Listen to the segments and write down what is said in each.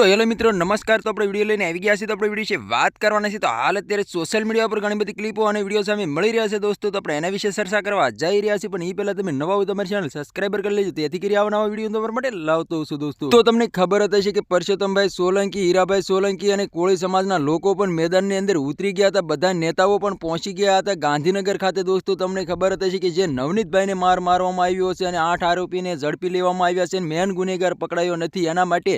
तो हेलो मित्रों नमस्कार। तो આપણે વિડિયો લઈને આવી ગયા છે। તો આપણે વિડિયો વિશે વાત કરવાના છે। તો હાલ અત્યારે સોશિયલ મીડિયા પર ઘણી બધી ક્લિપો અને વિડિયો સામે મળી રહ્યા છે દોસ્તો। તો આપણે એના વિશે ચર્ચા કરવા જઈ રહ્યા છીએ, પણ એ પહેલા તમે નવા હોય તો અમારી ચેનલ સબસ્ક્રાઇબર કરી લેજો, તેથી કરી આવનારા વિડિયો તમારા માટે લાવતો છું દોસ્તો। તો તમને ખબર જ હશે કે પરસોત્તમભાઈ સોલંકી, હીરાભાઈ સોલંકી અને કોળી સમાજના લોકો પણ મેદાનની અંદર ઉતરી ગયા હતા। બધા નેતાઓ પણ પહોંચી ગયા હતા ગાંધીનગર ખાતે દોસ્તો। તમને ખબર જ હશે કે જે નવનીતભાઈને માર મારવામાં આવ્યો છે અને 8 આરોપીને ઝડપી લેવામાં આવ્યા છે, મેન ગુનેગાર પકડાયો નથી, એના માટે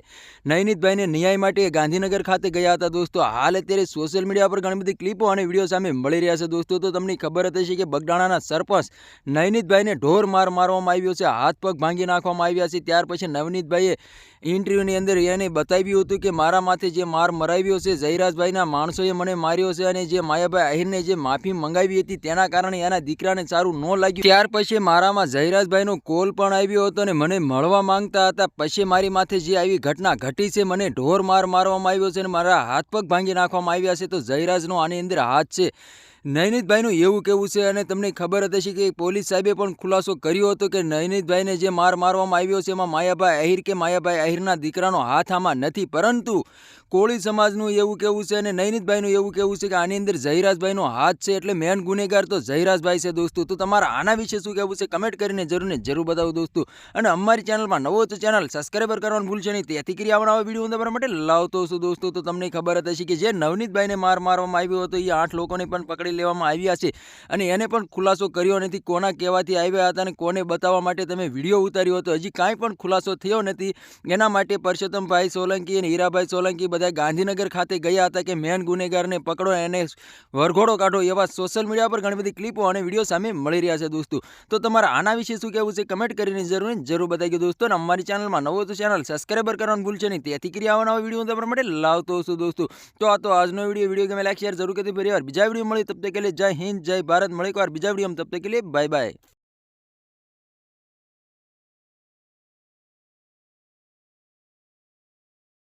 નવનીતભાઈને ન્યાય માટે ગાંધીનગર ખાતે ગયા હતા દોસ્તો। હાલ અત્યારે સોશિયલ મીડિયા પર ઘણી બધી ક્લિપો અને વિડીયો સામે મળી રહ્યા છે દોસ્તો। તો તમને ખબર જ હશે કે બગડાણાના સરપંચ નવનીતભાઈને ઢોર માર મારવામાં આવ્યો છે, હાથ પગ ભાંગી નાખવામાં આવ્યા છે। ત્યાર પછી નવનીતભાઈએ ઇન્ટરવ્યૂની અંદર એને બતાવ્યું હતું કે મારા માથે જે માર મરાવ્યો છે જયરાજભાઈના માણસોએ મને માર્યો છે, અને જે માયાભાઈ આહિરને જે માફી મંગાવી હતી તેના કારણે એના દીકરાને સારું ન લાગ્યું। ત્યાર પછી મારામાં જયરાજભાઈનો કોલ પણ આવ્યો હતો અને મને મળવા માંગતા હતા। પછી મારી માથે જે આવી ઘટના ઘટી છે, મને ઢોર માર મારવામાં આવ્યો છે અને મારા હાથ પગ ભાંગી નાખવામાં આવ્યા છે। તો જયરાજનો આની અંદર હાથ છે, નવનીતભાઈનું એવું કહેવું છે। અને તમને ખબર જ હશે કે પોલીસ સાહેબે પણ ખુલાસો કર્યો હતો કે નવનીતભાઈને જે માર મારવામાં આવ્યો છે એમાં માયાભાઈ આહિર કે માયાભાઈ આહિરના દીકરાનો હાથ આમાં નથી, પરંતુ કોળી સમાજનું એવું કહેવું છે અને નવનીતભાઈનું એવું કહેવું છે કે આની અંદર જયરાજભાઈનો હાથ છે, એટલે મેન ગુનેગાર તો જયરાજભાઈ છે દોસ્તો। તો તમારા આના વિશે શું કહેવું છે કમેન્ટ કરીને જરૂર બતાવો દોસ્તો। અને અમારી ચેનલમાં નવો તો ચેનલ સબસ્ક્રાઇબર કરવાનું ભૂલશો નહીં, તેથી કરી આવનારા વિડીયો હું તમારા માટે લાવતો છું દોસ્તો। તો તમને ખબર જ હશે કે જે નવનીતભાઈને માર મારવામાં આવ્યો હતો એ 8 લોકોને પણ પકડી લેવામાં આવ્યા છે, અને એને પણ ખુલાસો કર્યો નથી કોના કહેવાથી આવ્યા હતા અને કોને બતાવવા માટે તમે વિડીયો ઉતાર્યો હતો, હજી કાંઈ પણ ખુલાસો થયો નથી। એના માટે પરસોત્તમભાઈ સોલંકી અને હીરાભાઈ સોલંકી બધા ગાંધીનગર ખાતે ગયા હતા કે મેન ગુનેગારને પકડો, એને વરઘોડો કાઢો, એવા સોશિયલ મીડિયા પર ઘણી બધી ક્લિપો અને વિડીયો સામે મળી રહ્યા છે દોસ્તો। તો તમારા આના વિશે શું કહેવું છે કમેન્ટ કરીને જરૂર બતાવી દોસ્તો। અને અમારી ચેનલમાં નવો તો ચેનલ સબસ્ક્રાઇબર કરવાનું ભૂલશો નહીં, તેથી કરી આવવાના વિડીયો તમારા માટે લાવતો છું દોસ્તો। તો આ તો આજનો વિડીયો ગમે લાઈક શેર જરૂર કરી, ફરી વાર બીજા વિડીયો મળી, તબ તક કે लिए जय हिंद जय भारत। મળે એક વાર બીજા વિડીયોમાં, તબ તક કે लिए બાય બાય।